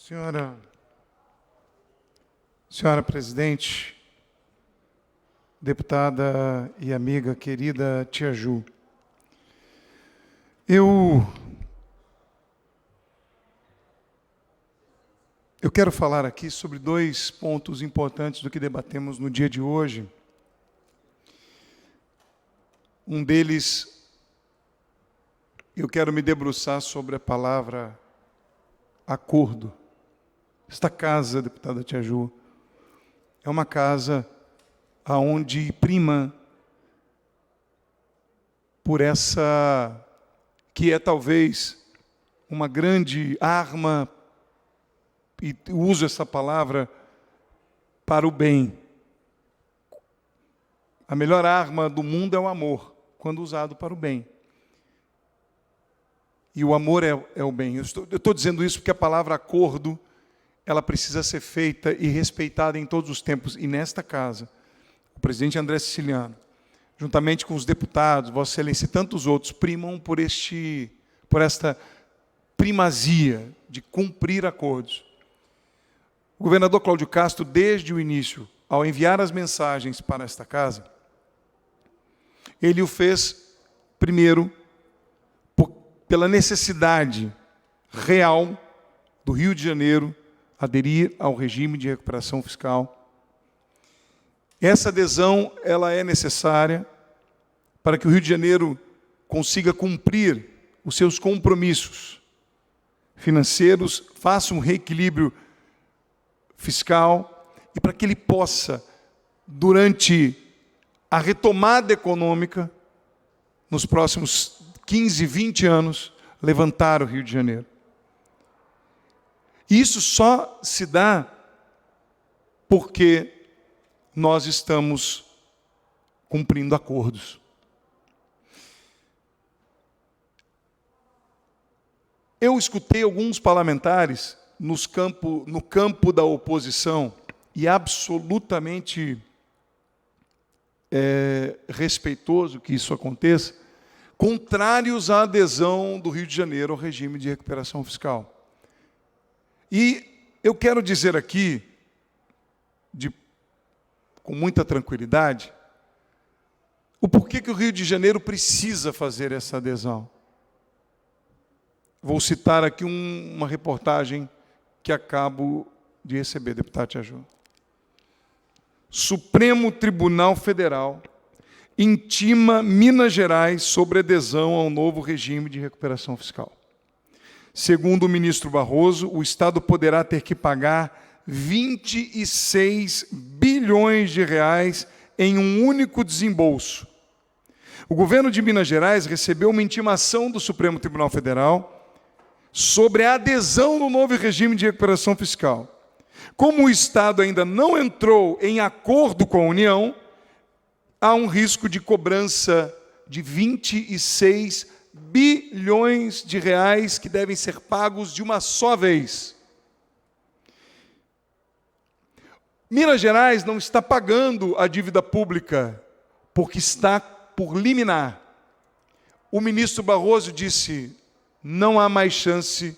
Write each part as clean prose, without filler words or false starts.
Senhora presidente, deputada e amiga querida Tia Ju, eu quero falar aqui sobre dois pontos importantes do que debatemos no dia de hoje. Um deles, eu quero me debruçar sobre a palavra acordo. Esta casa, deputada Tia Ju, é uma casa onde prima por essa que é talvez uma grande arma, e uso essa palavra para o bem. A melhor arma do mundo é o amor, quando usado para o bem. E o amor é o bem. Eu estou dizendo isso porque a palavra acordo, ela precisa ser feita e respeitada em todos os tempos. E nesta casa, o presidente André Siciliano, juntamente com os deputados, Vossa Excelência e tantos outros, primam por esta primazia de cumprir acordos. O governador Cláudio Castro, desde o início, ao enviar as mensagens para esta casa, ele o fez, primeiro, pela necessidade real do Rio de Janeiro aderir ao regime de recuperação fiscal. Essa adesão ela é necessária para que o Rio de Janeiro consiga cumprir os seus compromissos financeiros, faça um reequilíbrio fiscal e para que ele possa, durante a retomada econômica, nos próximos 15, 20 anos, levantar o Rio de Janeiro. Isso só se dá porque nós estamos cumprindo acordos. Eu escutei alguns parlamentares no campo da oposição, e absolutamente respeitoso que isso aconteça, contrários à adesão do Rio de Janeiro ao regime de recuperação fiscal. E eu quero dizer aqui, com muita tranquilidade, o porquê que o Rio de Janeiro precisa fazer essa adesão. Vou citar aqui uma reportagem que acabo de receber, deputado Tia Ju. Supremo Tribunal Federal intima Minas Gerais sobre adesão ao novo regime de recuperação fiscal. Segundo o ministro Barroso, o Estado poderá ter que pagar 26 bilhões de reais em um único desembolso. O governo de Minas Gerais recebeu uma intimação do Supremo Tribunal Federal sobre a adesão no novo regime de recuperação fiscal. Como o Estado ainda não entrou em acordo com a União, há um risco de cobrança de 26 bilhões de reais que devem ser pagos de uma só vez. Minas Gerais não está pagando a dívida pública porque está por liminar. O ministro Barroso disse: não há mais chance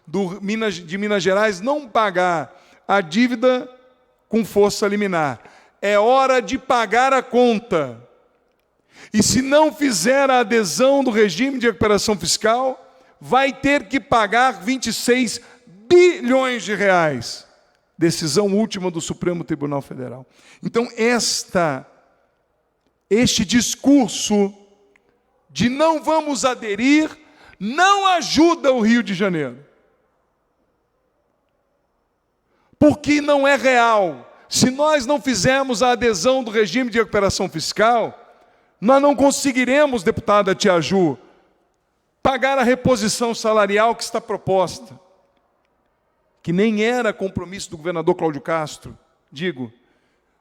de Minas Gerais não pagar a dívida com força liminar. É hora de pagar a conta. E se não fizer a adesão do regime de recuperação fiscal, vai ter que pagar 26 bilhões de reais. Decisão última do Supremo Tribunal Federal. Então, este discurso de não vamos aderir, não ajuda o Rio de Janeiro. Porque não é real. Se nós não fizermos a adesão do regime de recuperação fiscal, nós não conseguiremos, deputada Tia Ju, pagar a reposição salarial que está proposta, que nem era compromisso do governador Cláudio Castro. Digo,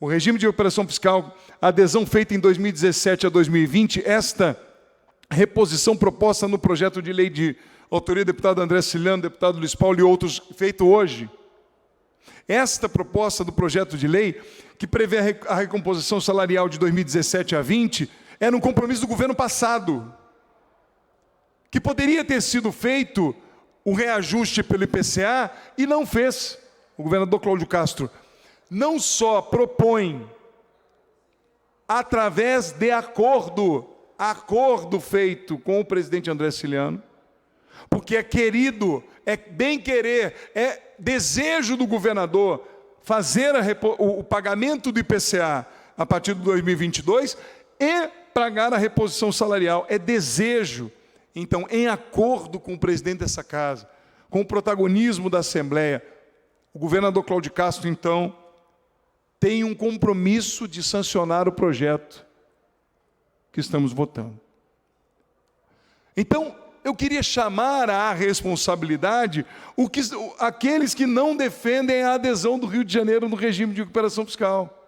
o regime de recuperação fiscal, a adesão feita em 2017 a 2020, esta reposição proposta no projeto de lei de autoria do deputado André Siciliano, deputado Luiz Paulo e outros, feito hoje. Esta proposta do projeto de lei, que prevê a recomposição salarial de 2017 a 2020, era um compromisso do governo passado, que poderia ter sido feito o reajuste pelo IPCA e não fez. O governador Cláudio Castro não só propõe, através de acordo feito com o presidente André Siciliano, porque é querido, é bem querer, é desejo do governador fazer o pagamento do IPCA a partir de 2022 e pagar a reposição salarial. É desejo. Então, em acordo com o presidente dessa casa, com o protagonismo da Assembleia, o governador Cláudio Castro, então, tem um compromisso de sancionar o projeto que estamos votando. Então, eu queria chamar à responsabilidade aqueles que não defendem a adesão do Rio de Janeiro no regime de recuperação fiscal.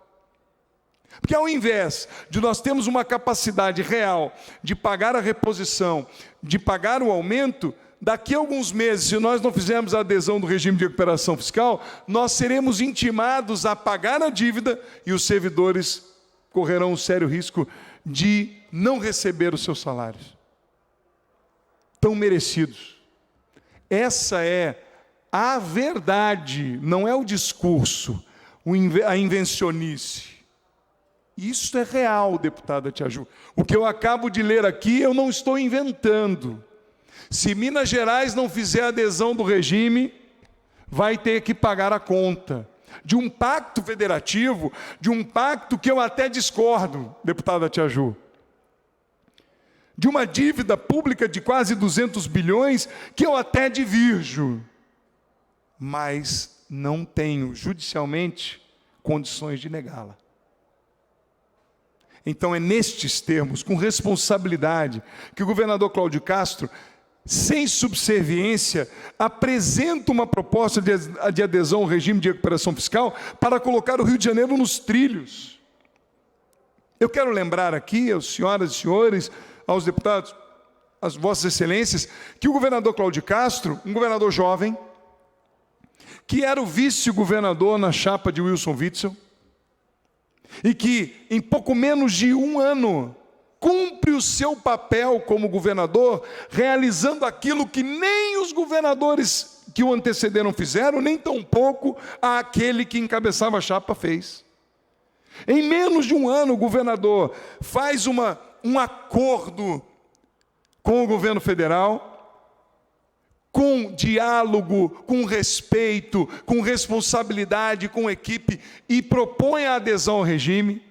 Porque ao invés de nós termos uma capacidade real de pagar a reposição, de pagar o aumento, daqui a alguns meses, se nós não fizermos a adesão do regime de recuperação fiscal, nós seremos intimados a pagar a dívida e os servidores correrão um sério risco de não receber os seus salários tão merecidos. Essa é a verdade, não é o discurso, a invencionice. Isso é real, deputada Tia Ju. O que eu acabo de ler aqui, eu não estou inventando. Se Minas Gerais não fizer adesão do regime, vai ter que pagar a conta de um pacto federativo, de um pacto que eu até discordo, deputada Tia Ju, de uma dívida pública de quase 200 bilhões, que eu até divirjo, mas não tenho judicialmente condições de negá-la. Então é nestes termos, com responsabilidade, que o governador Cláudio Castro, sem subserviência, apresenta uma proposta de adesão ao regime de recuperação fiscal para colocar o Rio de Janeiro nos trilhos. Eu quero lembrar aqui, às senhoras e senhores, aos deputados, às vossas excelências, que o governador Cláudio Castro, um governador jovem, que era o vice-governador na chapa de Wilson Witzel, e que, em pouco menos de um ano, cumpre o seu papel como governador, realizando aquilo que nem os governadores que o antecederam fizeram, nem tampouco aquele que encabeçava a chapa fez. Em menos de um ano, o governador faz um acordo com o governo federal, com diálogo, com respeito, com responsabilidade, com equipe, e propõe a adesão ao regime,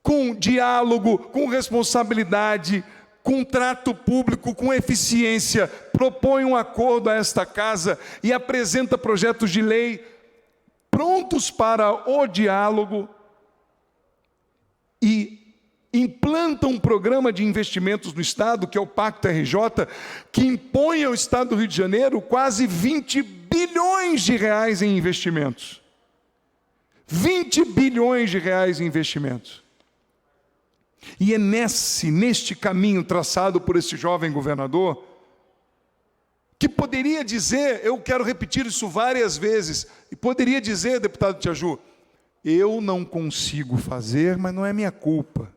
com diálogo, com responsabilidade, com trato público, com eficiência, propõe um acordo a esta casa e apresenta projetos de lei prontos para o diálogo e implanta um programa de investimentos no Estado, que é o Pacto RJ, que impõe ao Estado do Rio de Janeiro quase 20 bilhões de reais em investimentos. 20 bilhões de reais em investimentos. E é neste caminho traçado por esse jovem governador, que poderia dizer, eu quero repetir isso várias vezes, e poderia dizer, deputado Tia Ju, eu não consigo fazer, mas não é minha culpa.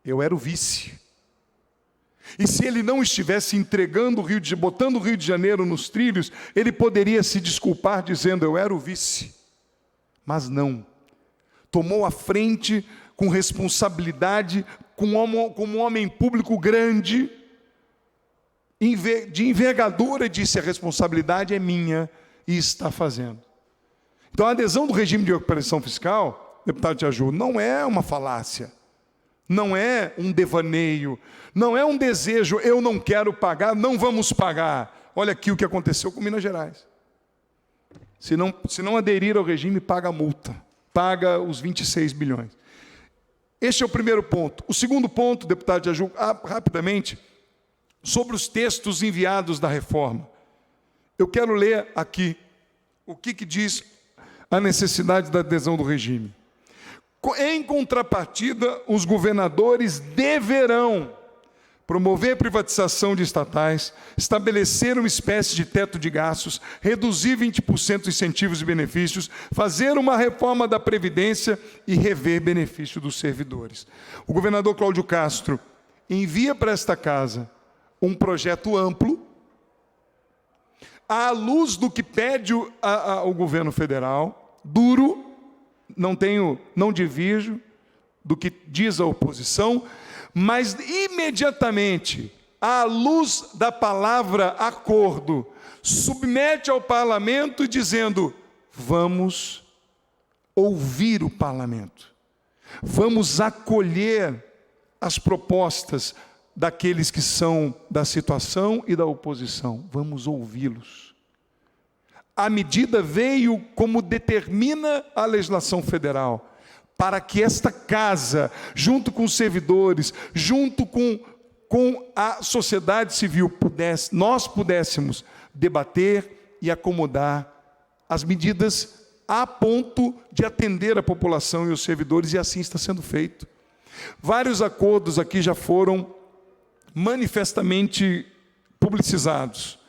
Eu era o vice. E se ele não estivesse entregando botando o Rio de Janeiro nos trilhos, ele poderia se desculpar dizendo, eu era o vice. Mas não. Tomou a frente com responsabilidade, como um homem público grande, de envergadura, e disse, a responsabilidade é minha, e está fazendo. Então a adesão do regime de recuperação fiscal, deputado Tia Ju, não é uma falácia. Não é um devaneio, não é um desejo, eu não quero pagar, não vamos pagar. Olha aqui o que aconteceu com Minas Gerais. Se não aderir ao regime, paga a multa, paga os 26 bilhões. Este é o primeiro ponto. O segundo ponto, deputado Tia Ju, rapidamente, sobre os textos enviados da reforma. Eu quero ler aqui o que diz a necessidade da adesão do regime. Em contrapartida, os governadores deverão promover a privatização de estatais, estabelecer uma espécie de teto de gastos, reduzir 20% incentivos e benefícios, fazer uma reforma da Previdência e rever benefício dos servidores. O governador Cláudio Castro envia para esta casa um projeto amplo, à luz do que pede o governo federal, duro, não divirjo do que diz a oposição, mas imediatamente, à luz da palavra acordo, submete ao parlamento dizendo: vamos ouvir o parlamento, vamos acolher as propostas daqueles que são da situação e da oposição, vamos ouvi-los. A medida veio como determina a legislação federal, para que esta casa, junto com os servidores, junto com a sociedade civil, nós pudéssemos debater e acomodar as medidas a ponto de atender a população e os servidores, e assim está sendo feito. Vários acordos aqui já foram manifestamente publicizados.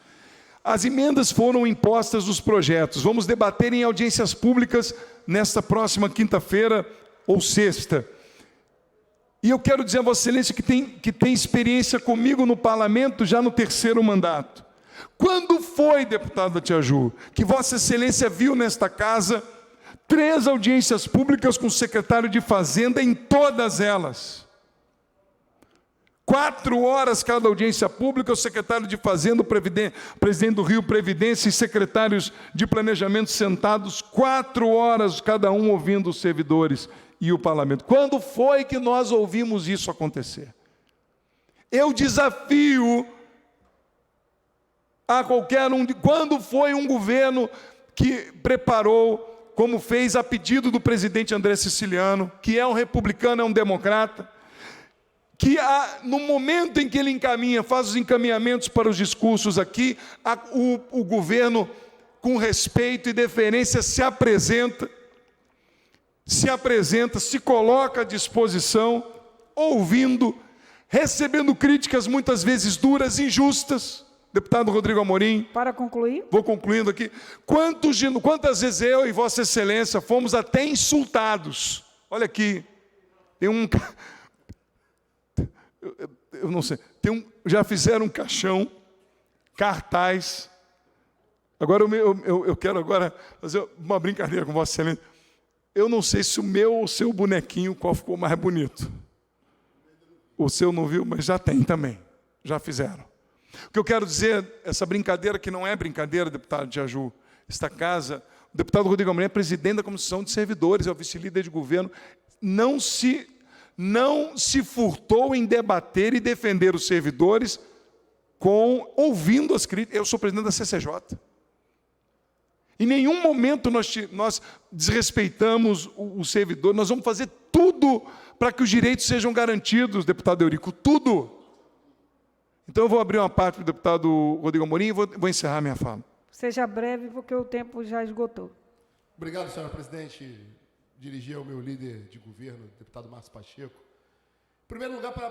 As emendas foram impostas nos projetos. Vamos debater em audiências públicas nesta próxima quinta-feira ou sexta. E eu quero dizer a Vossa Excelência que tem experiência comigo no parlamento já no 3º mandato. Quando foi, deputado Atiaju, que Vossa Excelência viu nesta casa 3 audiências públicas com o secretário de Fazenda em todas elas? 4 horas cada audiência pública, o secretário de Fazenda, o presidente do Rio Previdência e secretários de Planejamento sentados, 4 horas cada um ouvindo os servidores e o parlamento. Quando foi que nós ouvimos isso acontecer? Eu desafio a qualquer um, quando foi um governo que preparou, como fez a pedido do presidente André Siciliano, que é um republicano, é um democrata, que no momento em que ele faz os encaminhamentos para os discursos aqui, o governo, com respeito e deferência, se apresenta, se coloca à disposição, ouvindo, recebendo críticas muitas vezes duras, injustas. Deputado Rodrigo Amorim. Para concluir. Vou concluindo aqui. Quantas vezes eu e Vossa Excelência fomos até insultados? Olha aqui, tem um... Eu não sei, já fizeram um caixão, cartaz. Agora eu quero agora fazer uma brincadeira com Vossa Excelência. Eu não sei se o meu ou o seu bonequinho, qual ficou mais bonito. O seu não viu, mas já tem também. Já fizeram. O que eu quero dizer, essa brincadeira que não é brincadeira, deputado Atiaju, esta casa, o deputado Rodrigo Amorim é presidente da Comissão de Servidores, é o vice-líder de governo, não se furtou em debater e defender os servidores ouvindo as críticas. Eu sou presidente da CCJ. Em nenhum momento nós desrespeitamos o servidor, nós vamos fazer tudo para que os direitos sejam garantidos, deputado Eurico, tudo. Então eu vou abrir uma parte para o deputado Rodrigo Amorim e vou encerrar minha fala. Seja breve, porque o tempo já esgotou. Obrigado, senhora presidente. Dirigir ao meu líder de governo, deputado Márcio Pacheco. Em primeiro lugar, para